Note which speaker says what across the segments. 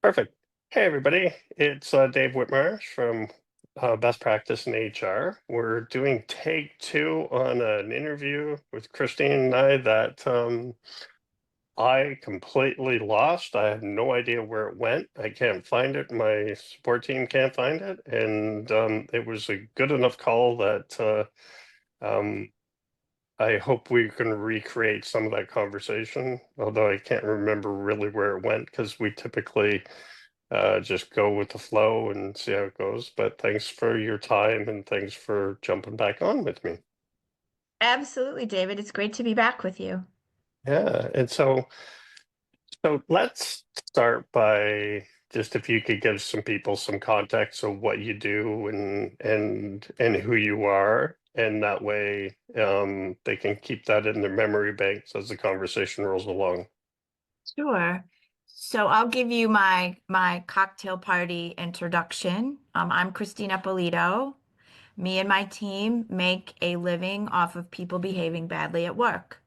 Speaker 1: Perfect. Hey, everybody. It's Dave Whitmarsh from Best Practice in HR. We're doing take two on an interview with Christine and I that I completely lost. I have no idea where it went. I can't find it. My support team can't find it. And it was a good enough call that um, I hope we can recreate some of that conversation, although I can't remember really where it went because we typically just go with the flow and see how it goes. But thanks for your time and thanks for jumping back on with me.
Speaker 2: Absolutely, David. It's great to be back with you.
Speaker 1: Yeah, and so let's start by just if you could give some people some context of what you do and who you are, and that way they can keep that in their memory banks as the conversation rolls along.
Speaker 2: Sure. So I'll give you my cocktail party introduction. I'm Christine Ippolito. Me and my team make a living off of people behaving badly at work.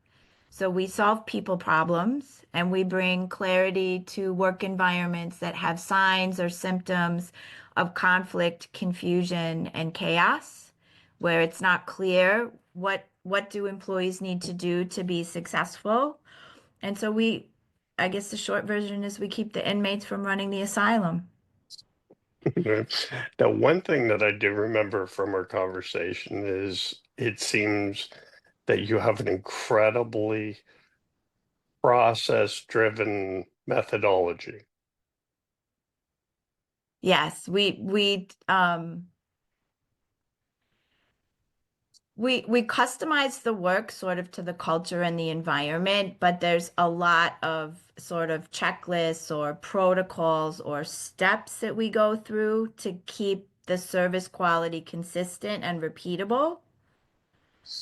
Speaker 2: So we solve people problems and we bring clarity to work environments that have signs or symptoms of conflict, confusion, and chaos, where it's not clear what do employees need to do to be successful. And so I guess the short version is we keep the inmates from running the asylum.
Speaker 1: Now, one thing that I do remember from our conversation is it seems that you have an incredibly process-driven methodology.
Speaker 2: Yes, we customize the work sort of to the culture and the environment, but there's a lot of sort of checklists or protocols or steps that we go through to keep the service quality consistent and repeatable.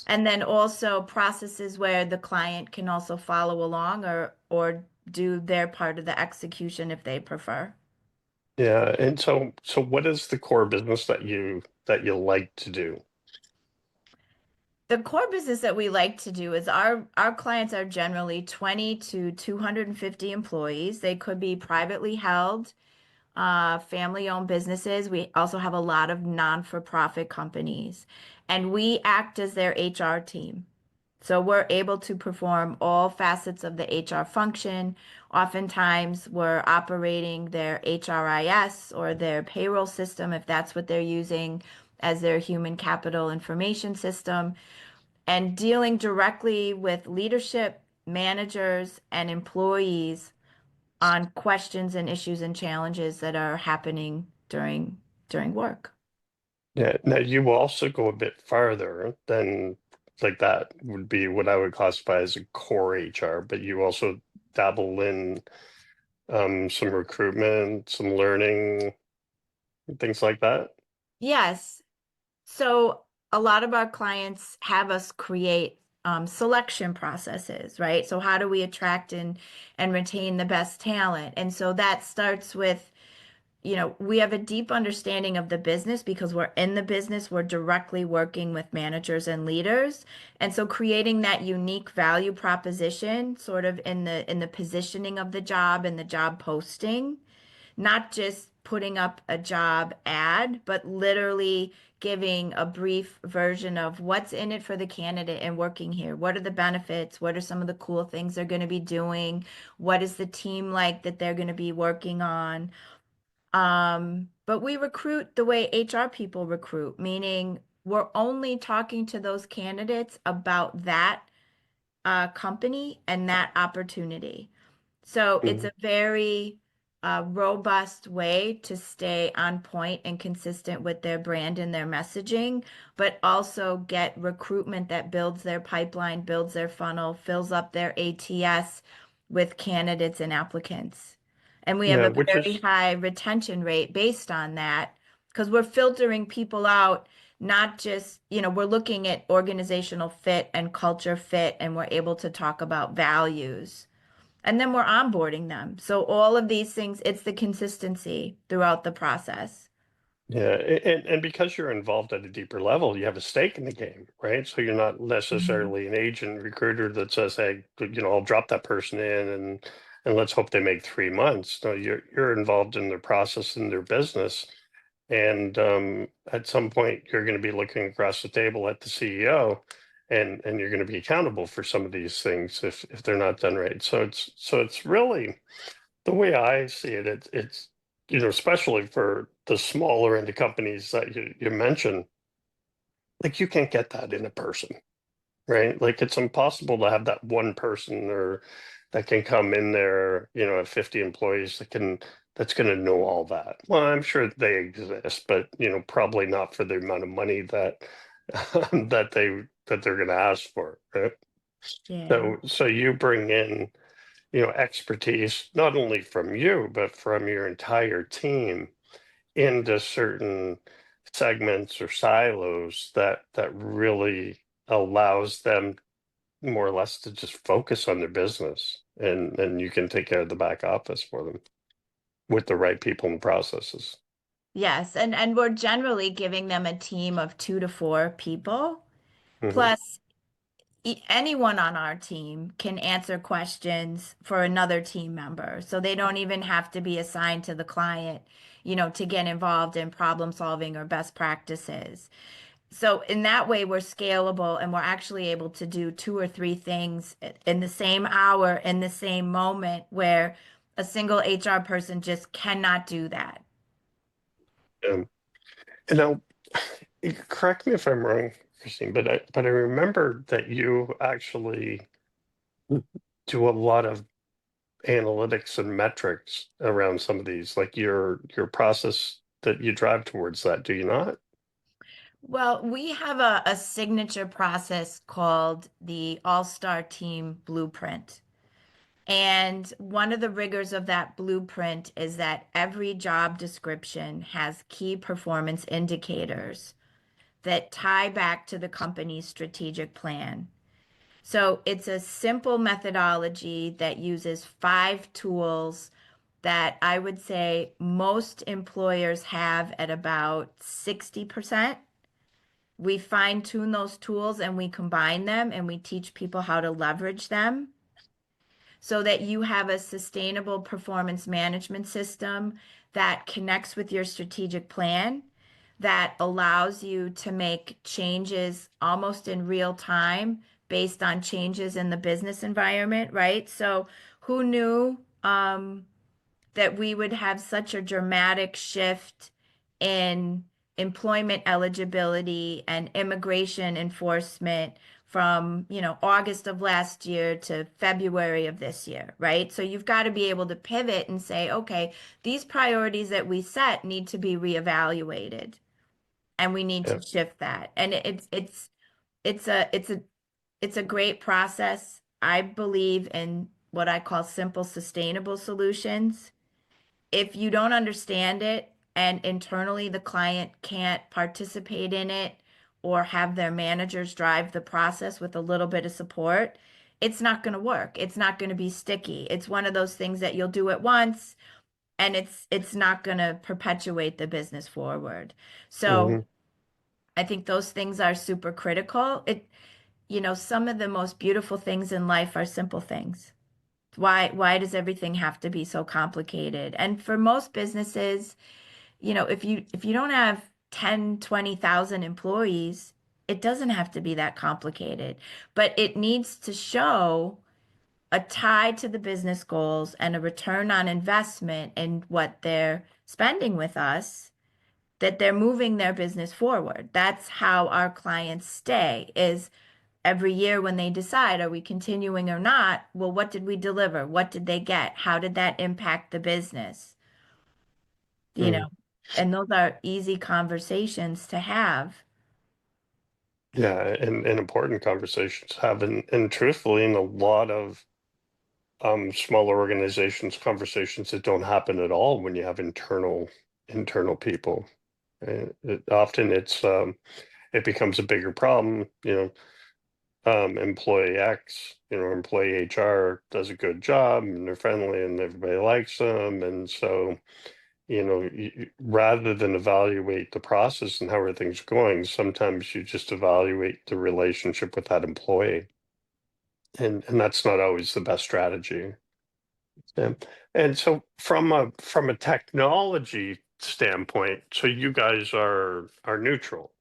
Speaker 2: And then also processes where the client can also follow along or do their part of the execution if they prefer.
Speaker 1: Yeah, and so what is the core business that you like to do?
Speaker 2: The core business that we like to do is our clients are generally 20 to 250 employees. They could be privately held, family-owned businesses. We also have a lot of non-for-profit companies, and we act as their HR team. So we're able to perform all facets of the HR function. Oftentimes, we're operating their HRIS or their payroll system, if that's what they're using as their human capital information system, and dealing directly with leadership, managers, and employees on questions and issues and challenges that are happening during work.
Speaker 1: Yeah, now you also go a bit farther than like that would be what I would classify as a core HR, but you also dabble in some recruitment, some learning, things like that.
Speaker 2: Yes. So a lot of our clients have us create selection processes, right? So how do we attract and retain the best talent? And so that starts with, we have a deep understanding of the business because we're in the business, we're directly working with managers and leaders. And so creating that unique value proposition sort of in the positioning of the job and the job posting, not just putting up a job ad, but literally giving a brief version of what's in it for the candidate and working here. What are the benefits? What are some of the cool things they're going to be doing? What is the team like that they're going to be working on? But we recruit the way HR people recruit, meaning we're only talking to those candidates about that company and that opportunity. So it's
Speaker 1: Mhm.
Speaker 2: a very robust way to stay on point and consistent with their brand and their messaging, but also get recruitment that builds their pipeline, builds their funnel, fills up their ATS with candidates and applicants. And we have
Speaker 1: Yeah,
Speaker 2: a
Speaker 1: which
Speaker 2: very
Speaker 1: is
Speaker 2: high retention rate based on that because we're filtering people out, not just, we're looking at organizational fit and culture fit, and we're able to talk about values. And then we're onboarding them. So all of these things, it's the consistency throughout the process.
Speaker 1: Yeah, and because you're involved at a deeper level, you have a stake in the game, right? So you're not
Speaker 2: Mhm.
Speaker 1: necessarily an agent recruiter that says, "Hey, I'll drop that person in," and let's hope they make 3 months. No, you're involved in their process and their business. And at some point, you're going to be looking across the table at the CEO, and you're going to be accountable for some of these things if they're not done right. So it's really the way I see it. It's especially for the smaller end of companies that you mentioned, like you can't get that in a person, right? Like it's impossible to have that one person or that can come in there, at 50 employees that's going to know all that. Well, I'm sure they exist, but probably not for the amount of money that that they're going to ask for, right?
Speaker 2: Yeah.
Speaker 1: So you bring in, expertise not only from you, but from your entire team into certain segments or silos that really allows them more or less to just focus on their business, and you can take care of the back office for them with the right people and processes.
Speaker 2: Yes, and we're generally giving them a team of 2 to 4 people.
Speaker 1: Hmm.
Speaker 2: Plus, anyone on our team can answer questions for another team member. So they don't even have to be assigned to the client, to get involved in problem solving or best practices. So in that way, we're scalable and we're actually able to do 2 or 3 things in the same hour, in the same moment, where a single HR person just cannot do that.
Speaker 1: Um, and now, correct me if I'm wrong, Christine, but I remember that you actually do a lot of analytics and metrics around some of these, like your process that you drive towards that, do you not?
Speaker 2: Well, we have a signature process called the All-Star Team Blueprint. And one of the rigors of that blueprint is that every job description has key performance indicators that tie back to the company's strategic plan. So it's a simple methodology that uses 5 tools that I would say most employers have at about 60%. We fine tune those tools and we combine them and we teach people how to leverage them so that you have a sustainable performance management system that connects with your strategic plan, that allows you to make changes almost in real time based on changes in the business environment, right? So, who knew that we would have such a dramatic shift in employment eligibility and immigration enforcement from, August of last year to February of this year, right? So you've got to be able to pivot and say, okay, these priorities that we set need to be reevaluated and we need
Speaker 1: Yeah.
Speaker 2: to shift that. And it's a great process. I believe in what I call simple, sustainable solutions. If you don't understand it and internally the client can't participate in it or have their managers drive the process with a little bit of support, it's not going to work. It's not going to be sticky. It's one of those things that you'll do it once and it's not going to perpetuate the business forward. So
Speaker 1: Hmm.
Speaker 2: I think those things are super critical. Some of the most beautiful things in life are simple things. Why does everything have to be so complicated? And for most businesses, if you don't have 10, 20,000 employees, it doesn't have to be that complicated, but it needs to show a tie to the business goals and a return on investment in what they're spending with us, that they're moving their business forward. That's how our clients stay, is every year when they decide, are we continuing or not? Well, what did we deliver? What did they get? How did that impact the business? You
Speaker 1: Hmm.
Speaker 2: know, and those are easy conversations to have.
Speaker 1: Yeah, and important conversations have, and truthfully, in a lot of smaller organizations, conversations that don't happen at all when you have internal people. Often it becomes a bigger problem. Employee X, employee HR does a good job and they're friendly and everybody likes them, and so rather than evaluate the process and how everything's going, sometimes you just evaluate the relationship with that employee, and that's not always the best strategy. Yeah. And so from a technology standpoint, so you guys are neutral,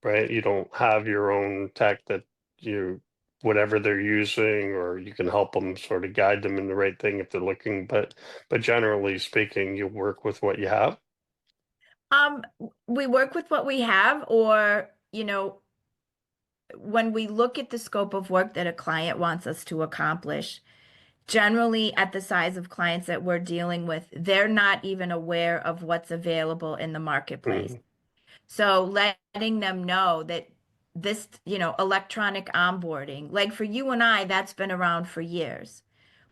Speaker 1: right? You don't have your own tech that you whatever they're using, or you can help them sort of guide them in the right thing if they're looking, but generally speaking, you work with what you have.
Speaker 2: Um, we work with what we have, or, when we look at the scope of work that a client wants us to accomplish, generally at the size of clients that we're dealing with, they're not even aware of what's available in the marketplace.
Speaker 1: Mm,
Speaker 2: So letting them know that this, electronic onboarding, like for you and I, that's been around for years.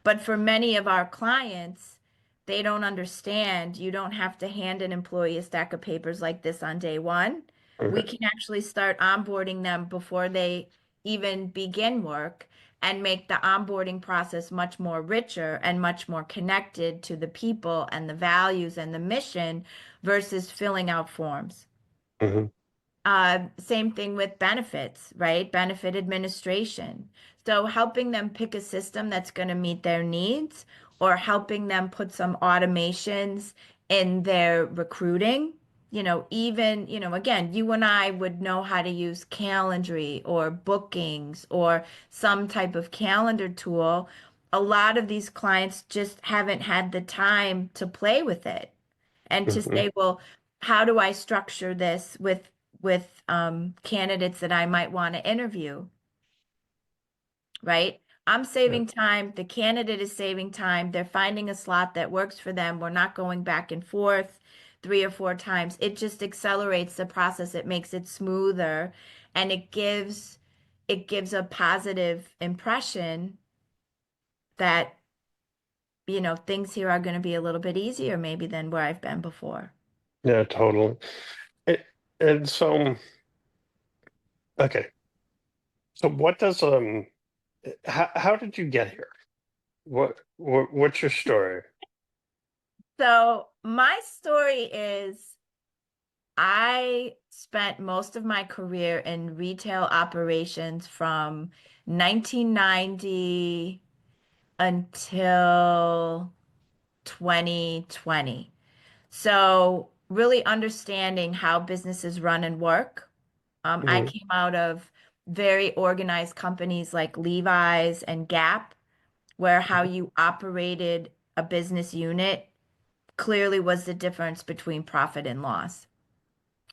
Speaker 2: But for many of our clients, they don't understand. You don't have to hand an employee a stack of papers like this on day one. We
Speaker 1: okay.
Speaker 2: can actually start onboarding them before they even begin work and make the onboarding process much more richer and much more connected to the people and the values and the mission versus filling out forms.
Speaker 1: Mhm,
Speaker 2: Same thing with benefits, right? Benefit administration. So helping them pick a system that's going to meet their needs or helping them put some automations in their recruiting. Even, again, you and I would know how to use Calendly or bookings or some type of calendar tool. A lot of these clients just haven't had the time to play with it and to
Speaker 1: mhm,
Speaker 2: say, well, how do I structure this with candidates that I might want to interview, right? I'm
Speaker 1: yeah,
Speaker 2: saving time. The candidate is saving time. They're finding a slot that works for them. We're not going back and forth 3 or 4 times. It just accelerates the process. It makes it smoother, and it gives a positive impression that, things here are going to be a little bit easier maybe than where I've been before.
Speaker 1: yeah, totally. It, and so, okay, so what does how did you get here? What's your story?
Speaker 2: So my story is I spent most of my career in retail operations from 1990 until 2020. So really understanding how businesses run and work. I
Speaker 1: Mm,
Speaker 2: came out of very organized companies like Levi's and Gap, where how you operated a business unit clearly was the difference between profit and loss.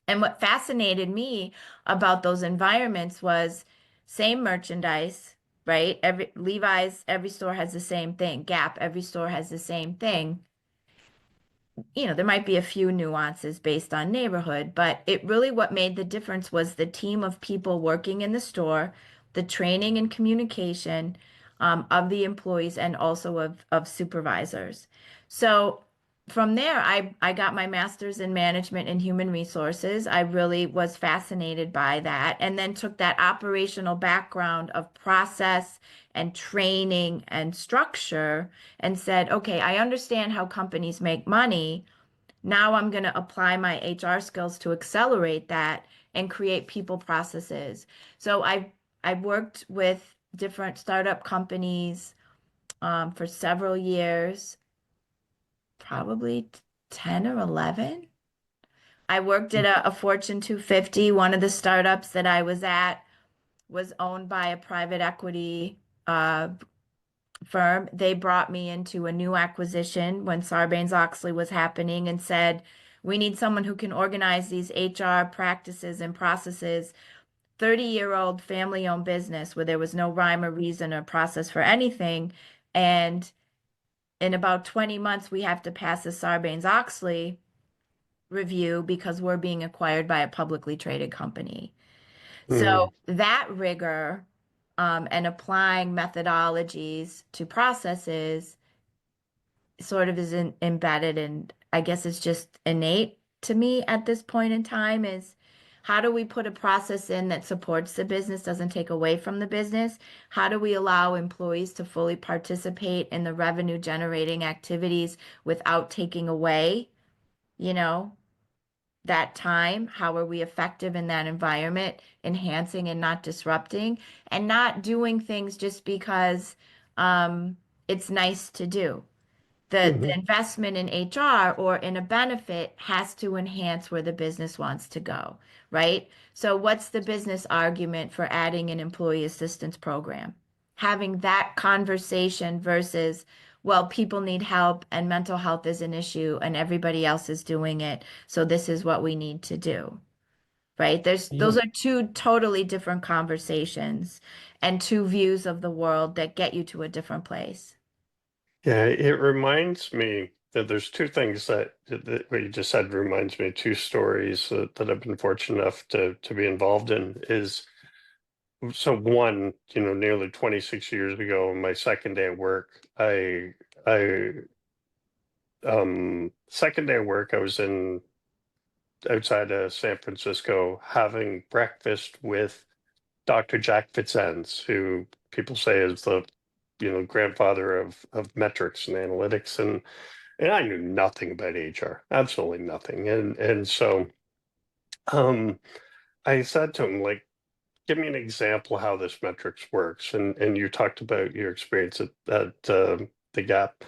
Speaker 2: And what fascinated me about those environments was same merchandise, right? Every Levi's, every store has the same thing. Gap, every store has the same thing. There might be a few nuances based on neighborhood, but it really what made the difference was the team of people working in the store, the training and communication of the employees and also of supervisors. So from there, I got my master's in management and human resources. I really was fascinated by that, and then took that operational background of process and training and structure and said, okay, I understand how companies make money. Now I'm going to apply my HR skills to accelerate that and create people processes. So I worked with different startup companies for several years, probably 10 or 11. I worked at a Fortune 250. One of the startups that I was at was owned by a private equity uh, firm. They brought me into a new acquisition when Sarbanes-Oxley was happening and said, we need someone who can organize these HR practices and processes. 30-year-old family-owned business where there was no rhyme or reason or process for anything. And in about 20 months, we have to pass a Sarbanes-Oxley review because we're being acquired by a publicly traded company.
Speaker 1: mm,
Speaker 2: So that rigor and applying methodologies to processes sort of is embedded, and I guess it's just innate to me at this point in time is how do we put a process in that supports the business, doesn't take away from the business? How do we allow employees to fully participate in the revenue generating activities without taking away, you know, that time? How are we effective in that environment, enhancing and not disrupting, and not doing things just because it's nice to do. The
Speaker 1: Hmm.
Speaker 2: investment in HR or in a benefit has to enhance where the business wants to go, right? So what's the business argument for adding an employee assistance program? Having that conversation versus, well, people need help and mental health is an issue and everybody else is doing it, so this is what we need to do, right? Those
Speaker 1: Yeah.
Speaker 2: are two totally different conversations and two views of the world that get you to a different place.
Speaker 1: Yeah, it reminds me that there's two things that what you just said reminds me of two stories that I've been fortunate enough to be involved in is so one, nearly 26 years ago, my second day at work, I second day at work, I was in outside of San Francisco having breakfast with Dr. Jack Fitzens, who people say is the grandfather of metrics and analytics, and I knew nothing about HR, absolutely nothing. And so I said to him, like, give me an example how this metrics works. And you talked about your experience at the Gap.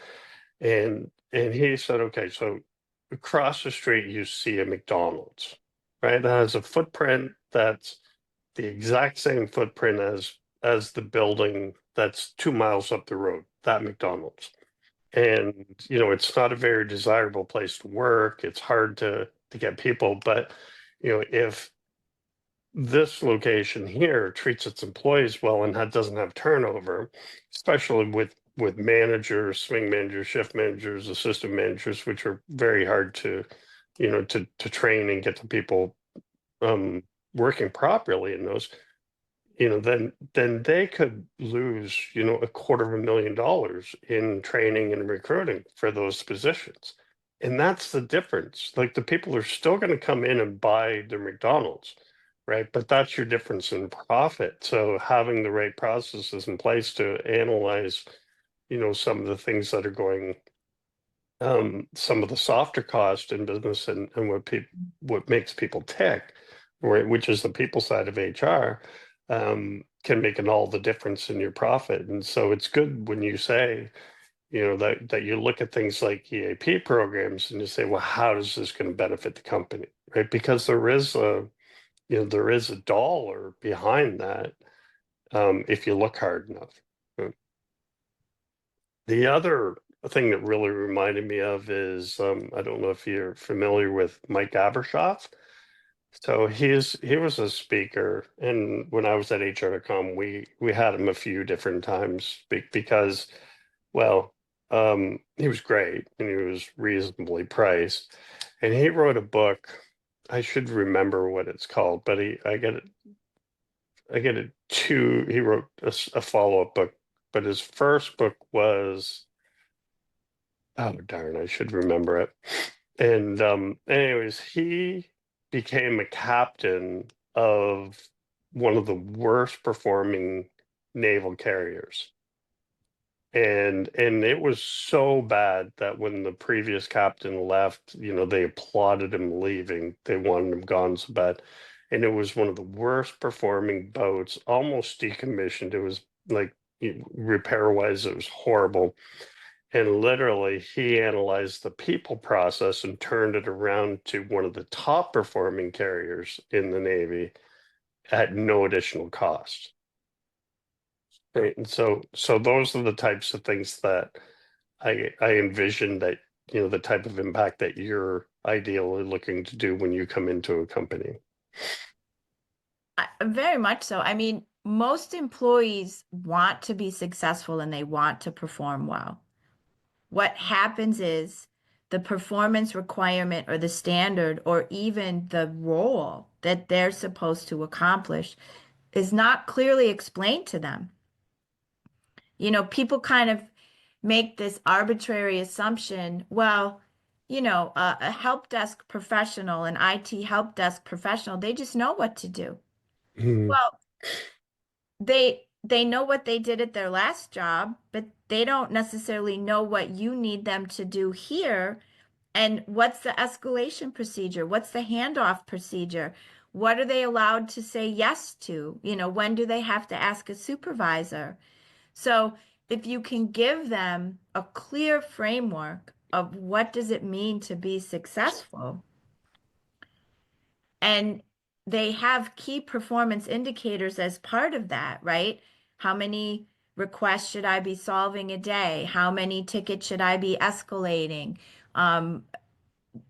Speaker 1: And he said, okay, so across the street you see a McDonald's, right? That has a footprint that's the exact same footprint as the building that's 2 miles up the road, that McDonald's. And it's not a very desirable place to work. It's hard to get people, but if this location here treats its employees well and doesn't have turnover, especially with managers, swing managers, shift managers, assistant managers, which are very hard to train and get the people um, working properly in those, then they could lose, $250,000 in training and recruiting for those positions. And that's the difference. Like the people are still going to come in and buy their McDonald's, right? But that's your difference in profit. So having the right processes in place to analyze, some of the things that are going some of the softer cost in business and what makes people tick, right, which is the people side of HR, can make all the difference in your profit. And so it's good when you say, that you look at things like EAP programs and you say, well, how is this going to benefit the company, right? Because there is a dollar behind that, if you look hard enough. The other thing that really reminded me of is I don't know if you're familiar with Mike Abershoff. So he was a speaker, and when I was at HR.com, we had him a few different times because, well, he was great and he was reasonably priced, and he wrote a book. I should remember what it's called, but I get it too. He wrote a follow-up book, but his first book was. Oh darn, I should remember it. And anyways, he became a captain of one of the worst performing naval carriers. And it was so bad that when the previous captain left, they applauded him leaving. They wanted him gone so bad. And it was one of the worst performing boats, almost decommissioned. It was like repair wise, it was horrible. And literally, he analyzed the people process and turned it around to one of the top performing carriers in the Navy at no additional cost. Right. And so those are the types of things that I envision that, the type of impact that you're ideally looking to do when you come into a company.
Speaker 2: Very much so. I mean, most employees want to be successful and they want to perform well. What happens is the performance requirement or the standard or even the role that they're supposed to accomplish is not clearly explained to them. People kind of make this arbitrary assumption, well, a help desk professional, an IT help desk professional, they just know what to do.
Speaker 1: Mhm.
Speaker 2: Well, they know what they did at their last job, but they don't necessarily know what you need them to do here. And what's the escalation procedure? What's the handoff procedure? What are they allowed to say yes to? When do they have to ask a supervisor? So if you can give them a clear framework of what does it mean to be successful, and they have key performance indicators as part of that, right? How many requests should I be solving a day? How many tickets should I be escalating? Um,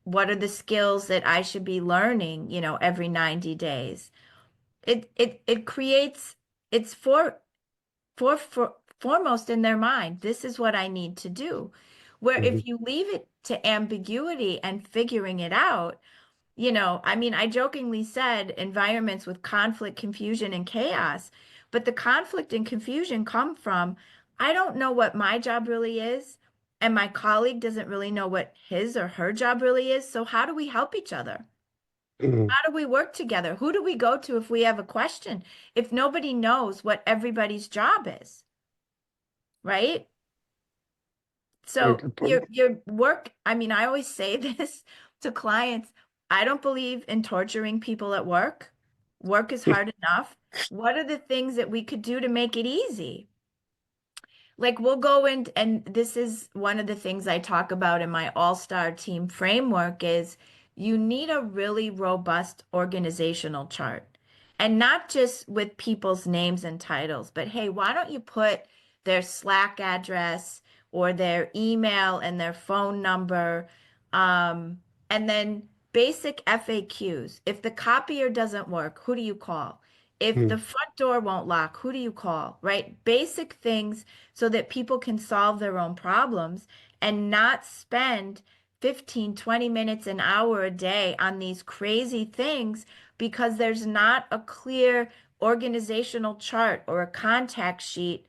Speaker 2: what are the skills that I should be learning, every 90 days? It creates, it's for foremost in their mind, this is what I need to do. Where
Speaker 1: Mhm.
Speaker 2: if you leave it to ambiguity and figuring it out, I mean, I jokingly said environments with conflict, confusion, and chaos, but the conflict and confusion come from I don't know what my job really is, and my colleague doesn't really know what his or her job really is. So, how do we help each other?
Speaker 1: Mhm.
Speaker 2: How do we work together? Who do we go to if we have a question? If nobody knows what everybody's job is, right?
Speaker 1: Yeah,
Speaker 2: So
Speaker 1: good point.
Speaker 2: your work, I mean, I always say this to clients. I don't believe in torturing people at work. Work is hard enough. What are the things that we could do to make it easy? Like we'll go in, and this is one of the things I talk about in my all-star team framework is you need a really robust organizational chart. And not just with people's names and titles, but hey, why don't you put their Slack address or their email and their phone number, um, and then basic FAQs. If the copier doesn't work, who do you call? If the
Speaker 1: Mhm.
Speaker 2: front door won't lock, who do you call? Right? Basic things so that people can solve their own problems and not spend 15, 20 minutes, an hour a day on these crazy things because there's not a clear organizational chart or a contact sheet.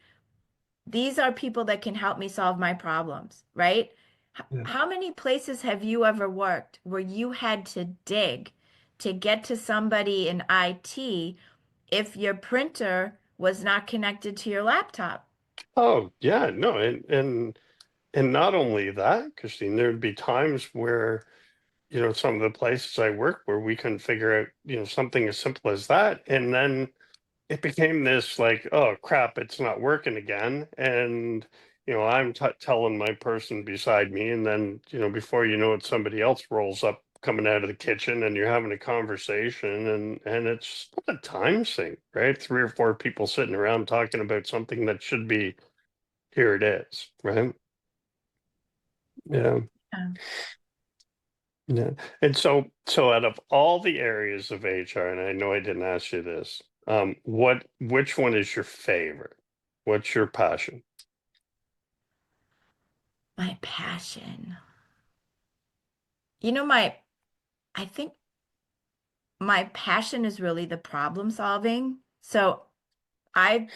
Speaker 2: These are people that can help me solve my problems, right?
Speaker 1: Yeah.
Speaker 2: How many places have you ever worked where you had to dig to get to somebody in IT if your printer was not connected to your laptop?
Speaker 1: Oh, yeah, no, and not only that, Christine, there'd be times where, some of the places I work where we couldn't figure out, something as simple as that. And then it became this like, oh crap, it's not working again. And, I'm telling my person beside me, and then, before you know it, somebody else rolls up coming out of the kitchen and you're having a conversation, and it's not a time sink, right? Three or four people sitting around talking about something that should be here it is, right? Yeah.
Speaker 2: Yeah.
Speaker 1: Yeah. And so out of all the areas of HR, and I know I didn't ask you this, which one is your favorite? What's your passion?
Speaker 2: My passion. I think my passion is really the problem solving. So I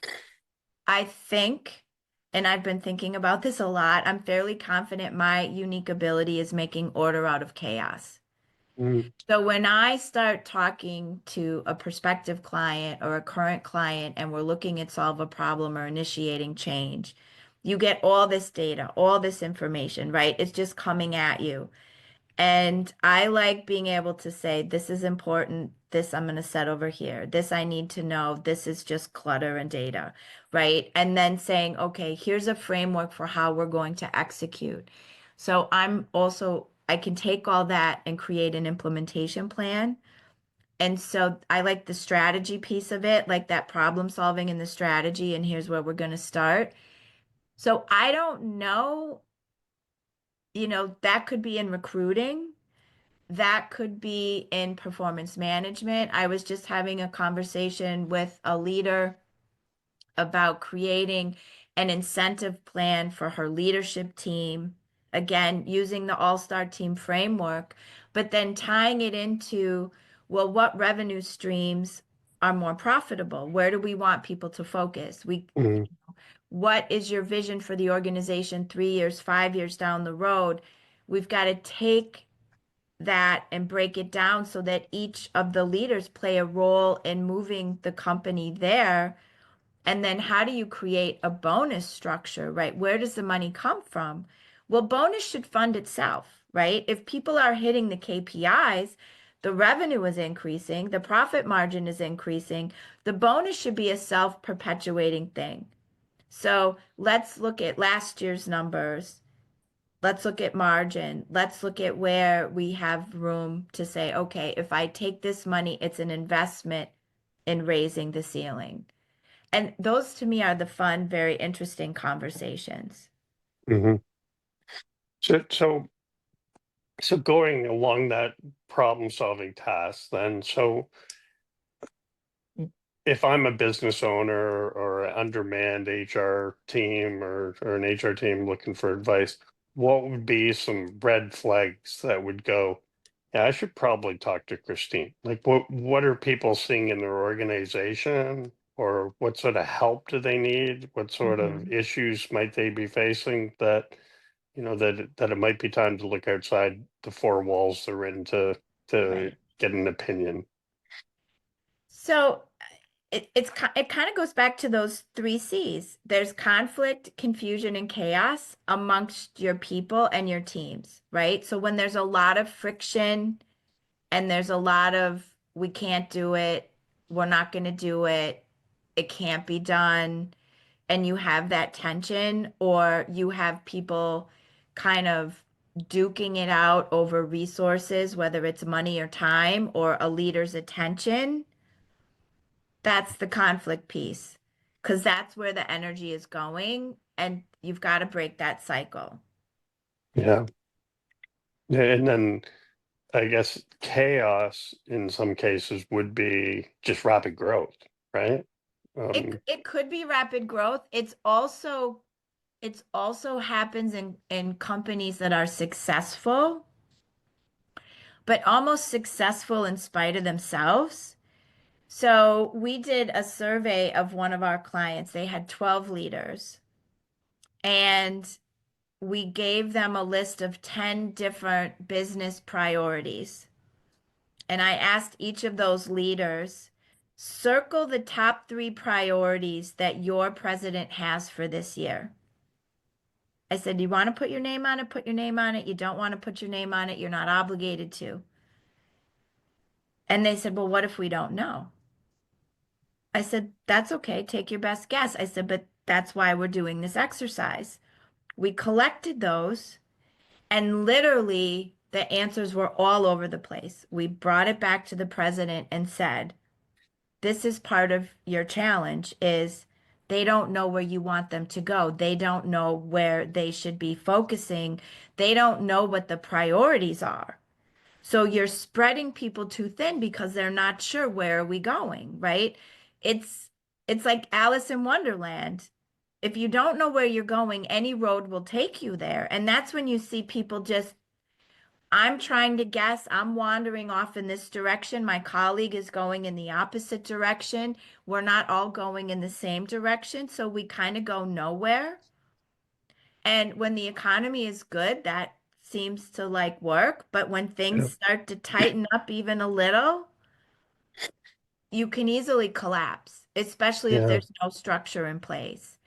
Speaker 2: I think, and I've been thinking about this a lot, I'm fairly confident my unique ability is making order out of chaos.
Speaker 1: Mm,
Speaker 2: So when I start talking to a prospective client or a current client and we're looking at solve a problem or initiating change, you get all this data, all this information, right? It's just coming at you. And I like being able to say, this is important. This I'm going to set over here. This I need to know. This is just clutter and data, right? And then saying, okay, here's a framework for how we're going to execute. So I can take all that and create an implementation plan. And so I like the strategy piece of it, like that problem solving and the strategy, and here's where we're going to start. So I don't know, that could be in recruiting. That could be in performance management. I was just having a conversation with a leader about creating an incentive plan for her leadership team, again, using the All-Star Team framework, but then tying it into, well, what revenue streams are more profitable? Where do we want people to focus?
Speaker 1: mm,
Speaker 2: What is your vision for the organization 3 years, 5 years down the road? We've got to take that and break it down so that each of the leaders play a role in moving the company there. And then how do you create a bonus structure, right? Where does the money come from? Well, bonus should fund itself, right? If people are hitting the KPIs, the revenue is increasing, the profit margin is increasing, the bonus should be a self-perpetuating thing. So let's look at last year's numbers. Let's look at margin. Let's look at where we have room to say, okay, if I take this money, it's an investment in raising the ceiling. And those to me are the fun, very interesting conversations.
Speaker 1: Hmm. So going along that problem-solving task, then, so if I'm a business owner or an undermanned HR team or an HR team looking for advice, what would be some red flags that would go, yeah, I should probably talk to Christine. Like what are people seeing in their organization, or what sort of help do they need? What sort of
Speaker 2: Mhm.
Speaker 1: issues might they be facing that, that it might be time to look outside the four walls they're in to
Speaker 2: Right.
Speaker 1: get an opinion.
Speaker 2: So it kind of goes back to those three C's. There's conflict, confusion, and chaos amongst your people and your teams, right? So when there's a lot of friction and there's a lot of we can't do it, we're not going to do it, it can't be done, and you have that tension, or you have people kind of duking it out over resources, whether it's money or time or a leader's attention, that's the conflict piece. Because that's where the energy is going, and you've got to break that cycle.
Speaker 1: Yeah. Yeah, and then I guess chaos in some cases would be just rapid growth, right?
Speaker 2: It could be rapid growth. It's also happens in companies that are successful, but almost successful in spite of themselves. So we did a survey of one of our clients. They had 12 leaders, and we gave them a list of 10 different business priorities. And I asked each of those leaders, circle the top three priorities that your president has for this year. I said, you want to put your name on it? Put your name on it. You don't want to put your name on it? You're not obligated to. And they said, well, what if we don't know? I said, that's okay. Take your best guess. I said, but that's why we're doing this exercise. We collected those, and literally the answers were all over the place. We brought it back to the president and said, this is part of your challenge is they don't know where you want them to go. They don't know where they should be focusing. They don't know what the priorities are. So you're spreading people too thin because they're not sure where are we going, right? It's it's like Alice in Wonderland. If you don't know where you're going, any road will take you there. And that's when you see people just, I'm trying to guess, I'm wandering off in this direction. My colleague is going in the opposite direction. We're not all going in the same direction, so we kind of go nowhere. And when the economy is good, that seems to like work. But when
Speaker 1: yeah,
Speaker 2: things start to tighten up even a little, you can easily collapse, especially if
Speaker 1: yeah.
Speaker 2: there's no structure in place.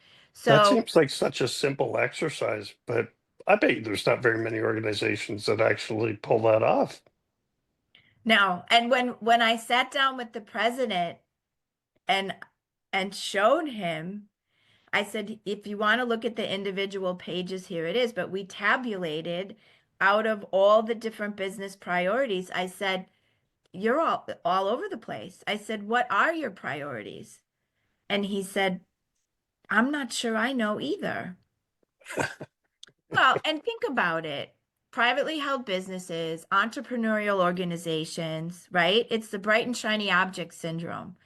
Speaker 1: That
Speaker 2: So
Speaker 1: seems like such a simple exercise, but I bet you there's not very many organizations that actually pull that off.
Speaker 2: now, and when I sat down with the president and showed him, I said, if you want to look at the individual pages, here it is. But we tabulated out of all the different business priorities. I said, you're all over the place. I said, what are your priorities? And he said, I'm not sure I know either. Well, and think about it. Privately held businesses, entrepreneurial organizations, right? It's the bright and shiny object syndrome.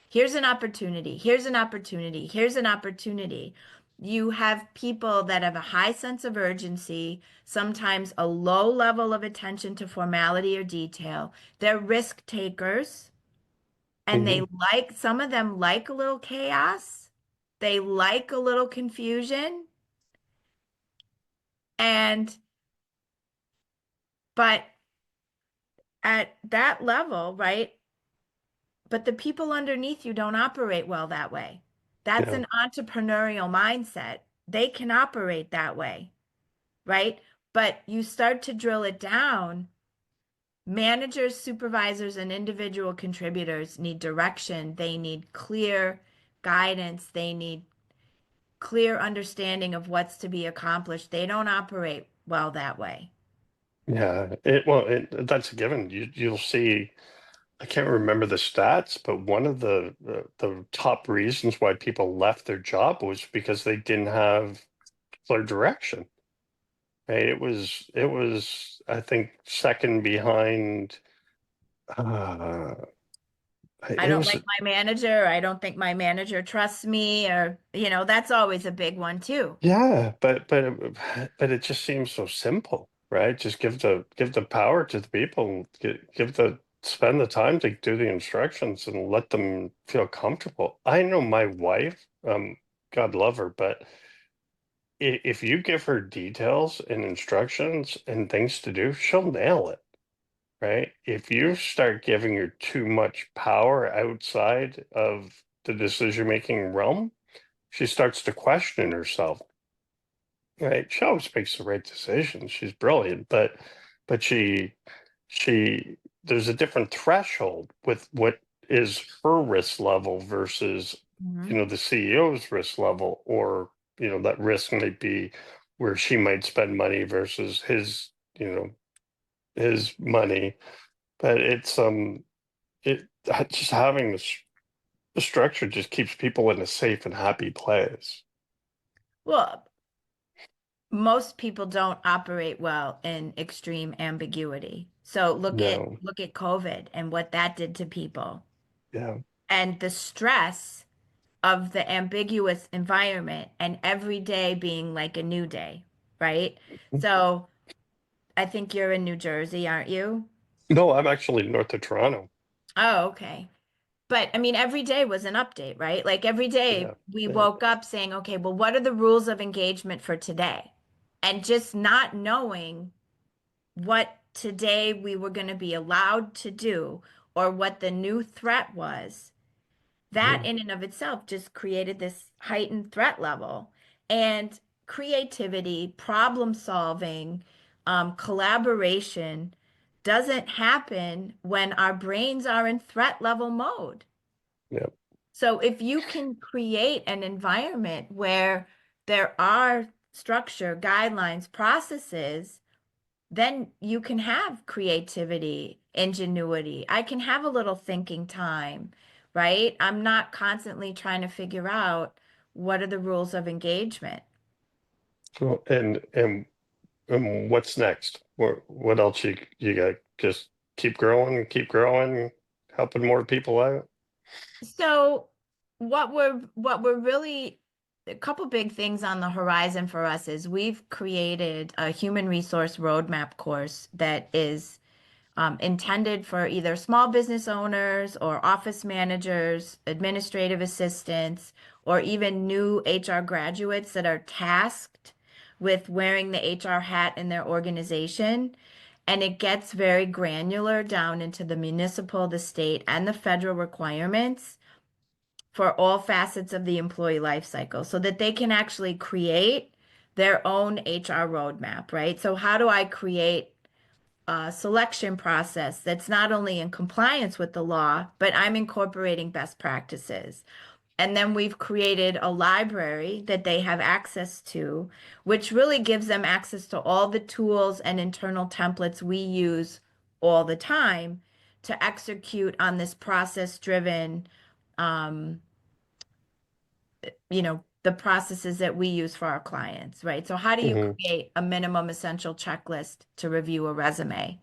Speaker 2: Here's an opportunity. Here's an opportunity. Here's an opportunity. You have people that have a high sense of urgency, sometimes a low level of attention to formality or detail. They're risk takers, and they
Speaker 1: Hmm.
Speaker 2: like, some of them like a little chaos. They like a little confusion. And, but at that level, right? But the people underneath you don't operate well that way. That's
Speaker 1: Yeah.
Speaker 2: an entrepreneurial mindset. They can operate that way, right? But you start to drill it down. Managers, supervisors, and individual contributors need direction. They need clear guidance. They need clear understanding of what's to be accomplished, they don't operate well that way.
Speaker 1: Yeah, that's a given. You'll see. I can't remember the stats, but one of the top reasons why people left their job was because they didn't have clear direction. Right? It was I think second behind. Uh,
Speaker 2: I
Speaker 1: it
Speaker 2: don't
Speaker 1: was
Speaker 2: like my manager, or I don't think my manager trusts me, or, that's always a big one too.
Speaker 1: Yeah, but it just seems so simple, right? Just give the power to the people, give the spend the time to do the instructions and let them feel comfortable. I know my wife, God love her, but if you give her details and instructions and things to do, she'll nail it, right? If you start giving her too much power outside of the decision-making realm, she starts to question herself. Right. She always makes the right decision. She's brilliant, but she there's a different threshold with what is her risk level versus,
Speaker 2: Mhm.
Speaker 1: the CEO's risk level, or, that risk might be where she might spend money versus his money. But it just having the structure just keeps people in a safe and happy place.
Speaker 2: Well, most people don't operate well in extreme ambiguity. So
Speaker 1: No.
Speaker 2: look at COVID and what that did to people,
Speaker 1: Yeah.
Speaker 2: and the stress of the ambiguous environment, and every day being like a new day, right? So I think you're in New Jersey, aren't you?
Speaker 1: No, I'm actually north of Toronto.
Speaker 2: Oh, okay. But I mean, every day was an update, right? Like every day
Speaker 1: Yeah.
Speaker 2: we
Speaker 1: Yeah.
Speaker 2: woke up saying, okay, well, what are the rules of engagement for today? And just not knowing what today we were going to be allowed to do, or what the new threat was, that
Speaker 1: Mhm.
Speaker 2: in and of itself just created this heightened threat level. And creativity, problem solving, collaboration doesn't happen when our brains are in threat level mode.
Speaker 1: Yeah.
Speaker 2: So if you can create an environment where there are structure, guidelines, processes, then you can have creativity, ingenuity. I can have a little thinking time, right? I'm not constantly trying to figure out what are the rules of engagement.
Speaker 1: So, and what's next? What else you got? Just keep growing, helping more people out.
Speaker 2: So what we're really, a couple big things on the horizon for us is we've created a human resource roadmap course that is intended for either small business owners or office managers, administrative assistants, or even new HR graduates that are tasked with wearing the HR hat in their organization. And it gets very granular down into the municipal, the state, and the federal requirements for all facets of the employee life cycle so that they can actually create their own HR roadmap, right? So, how do I create selection process that's not only in compliance with the law, but I'm incorporating best practices? And then we've created a library that they have access to, which really gives them access to all the tools and internal templates we use all the time to execute on this process-driven, um, the processes that we use for our clients, right? So how do you
Speaker 1: Hmm.
Speaker 2: create a minimum essential checklist to review a resume?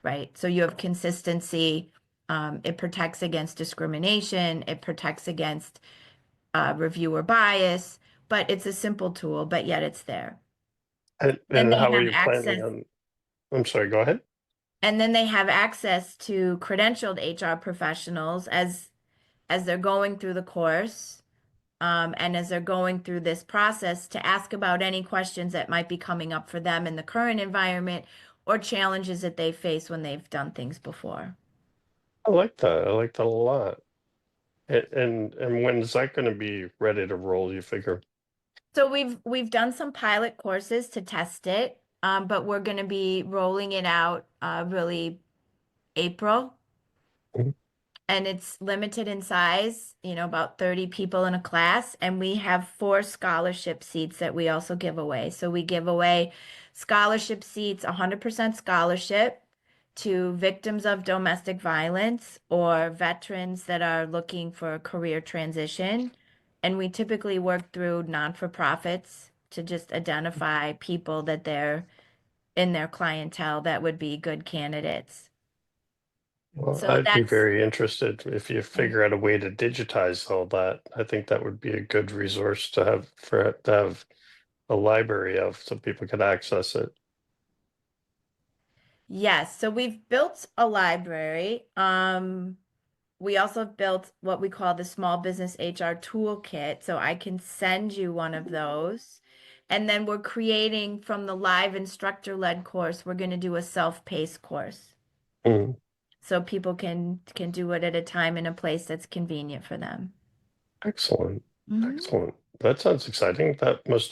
Speaker 2: Right? So you have consistency. It protects against discrimination. It protects against reviewer bias, but it's a simple tool, but yet it's there. Then
Speaker 1: And
Speaker 2: they
Speaker 1: how are
Speaker 2: have
Speaker 1: you planning
Speaker 2: access,
Speaker 1: on? I'm sorry. Go ahead.
Speaker 2: and then they have access to credentialed HR professionals as they're going through the course, and as they're going through this process to ask about any questions that might be coming up for them in the current environment or challenges that they face when they've done things before.
Speaker 1: I like that. I like that a lot. And when is that going to be ready to roll? You figure?
Speaker 2: So we've done some pilot courses to test it, but we're going to be rolling it out really April. and it's limited in size, about 30 people in a class, and we have 4 scholarship seats that we also give away. So we give away scholarship seats, 100% scholarship to victims of domestic violence or veterans that are looking for a career transition. And we typically work through non-for-profits to just identify people that they're in their clientele that would be good candidates.
Speaker 1: Well,
Speaker 2: So
Speaker 1: I'd be
Speaker 2: that's
Speaker 1: very interested if you figure out a way to digitize all that. I think that would be a good resource to have to have a library of so people could access it.
Speaker 2: Yes, so we've built a library. We also built what we call the Small Business HR Toolkit, so I can send you one of those. And then we're creating from the live instructor-led course, we're going to do a self-paced course.
Speaker 1: Mm,
Speaker 2: So people can do it at a time and a place that's convenient for them.
Speaker 1: excellent.
Speaker 2: Mhm.
Speaker 1: Excellent. That sounds exciting. That must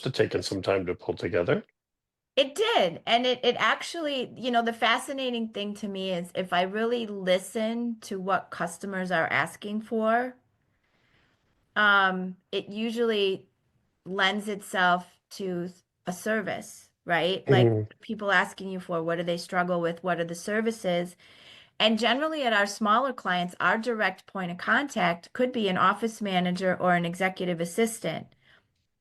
Speaker 1: have taken some time to pull together.
Speaker 2: It did. And it actually, the fascinating thing to me is if I really listen to what customers are asking for, it usually lends itself to a service, right? Like
Speaker 1: Mm,
Speaker 2: people asking you for what do they struggle with? What are the services? And generally at our smaller clients, our direct point of contact could be an office manager or an executive assistant,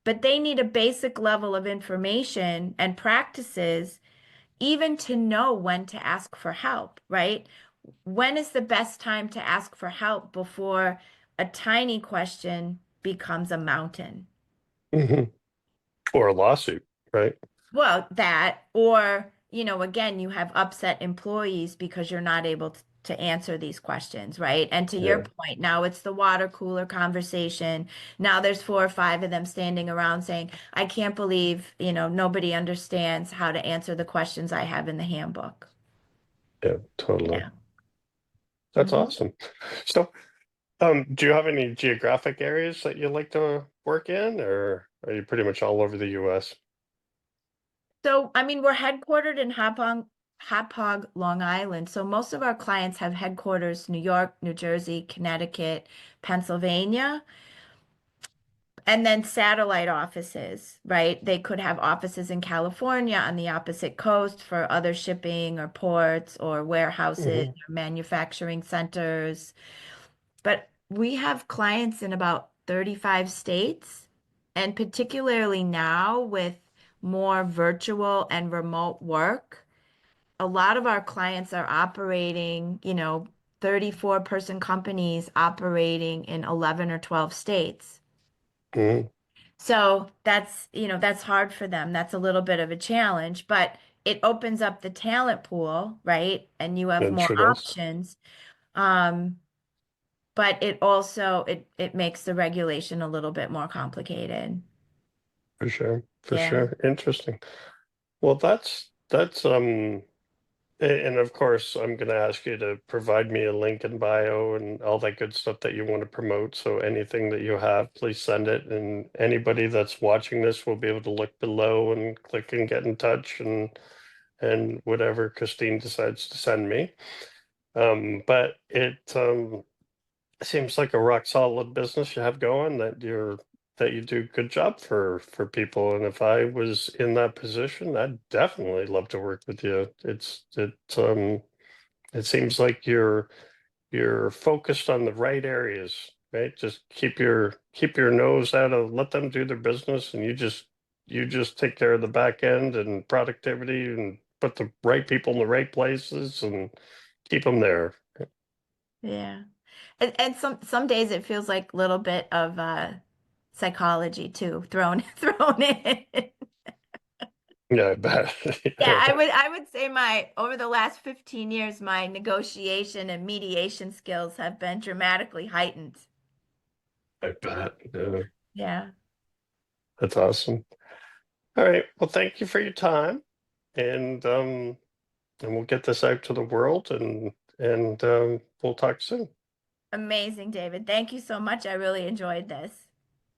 Speaker 2: but they need a basic level of information and practices even to know when to ask for help, right? When is the best time to ask for help before a tiny question becomes a mountain?
Speaker 1: mhm. Or a lawsuit, right?
Speaker 2: Well, that, or, again, you have upset employees because you're not able to answer these questions, right? And to your
Speaker 1: Yeah,
Speaker 2: point, now it's the water cooler conversation. Now there's 4 or 5 of them standing around saying, I can't believe, nobody understands how to answer the questions I have in the handbook.
Speaker 1: yeah, totally.
Speaker 2: Yeah.
Speaker 1: That's
Speaker 2: Mhm.
Speaker 1: awesome. So, do you have any geographic areas that you like to work in, or are you pretty much all over the US?
Speaker 2: So, I mean, we're headquartered in Hauppauge, Long Island. So most of our clients have headquarters New York, New Jersey, Connecticut, Pennsylvania, and then satellite offices, right? They could have offices in California on the opposite coast for other shipping or ports or warehouses
Speaker 1: Hmm.
Speaker 2: or manufacturing centers. But we have clients in about 35 states, and particularly now with more virtual and remote work, a lot of our clients are operating, 34-person companies operating in 11 or 12 states.
Speaker 1: Hmm.
Speaker 2: So that's hard for them. That's a little bit of a challenge, but it opens up the talent pool, right? And you have
Speaker 1: It
Speaker 2: more
Speaker 1: sure does.
Speaker 2: options. Um, but it also it makes the regulation a little bit more complicated.
Speaker 1: For sure. For
Speaker 2: Yeah.
Speaker 1: sure. Interesting. Well, and of course, I'm going to ask you to provide me a link in bio and all that good stuff that you want to promote. So anything that you have, please send it. And anybody that's watching this will be able to look below and click and get in touch and whatever Christine decides to send me. But it seems like a rock solid business you have going that you do a good job for people. And if I was in that position, I'd definitely love to work with you. It seems like you're focused on the right areas, right? Just keep your nose out of let them do their business and you just take care of the back end and productivity and put the right people in the right places and keep them there.
Speaker 2: Yeah. And some days it feels like a little bit of psychology too, thrown thrown in.
Speaker 1: Yeah, I bet.
Speaker 2: Yeah,
Speaker 1: Yeah,
Speaker 2: I would say my over the last 15 years, my negotiation and mediation skills have been dramatically heightened.
Speaker 1: I bet. Yeah,
Speaker 2: Yeah.
Speaker 1: that's awesome. All right. Well, thank you for your time, and we'll get this out to the world, and we'll talk soon.
Speaker 2: Amazing, David. Thank you so much. I really enjoyed this.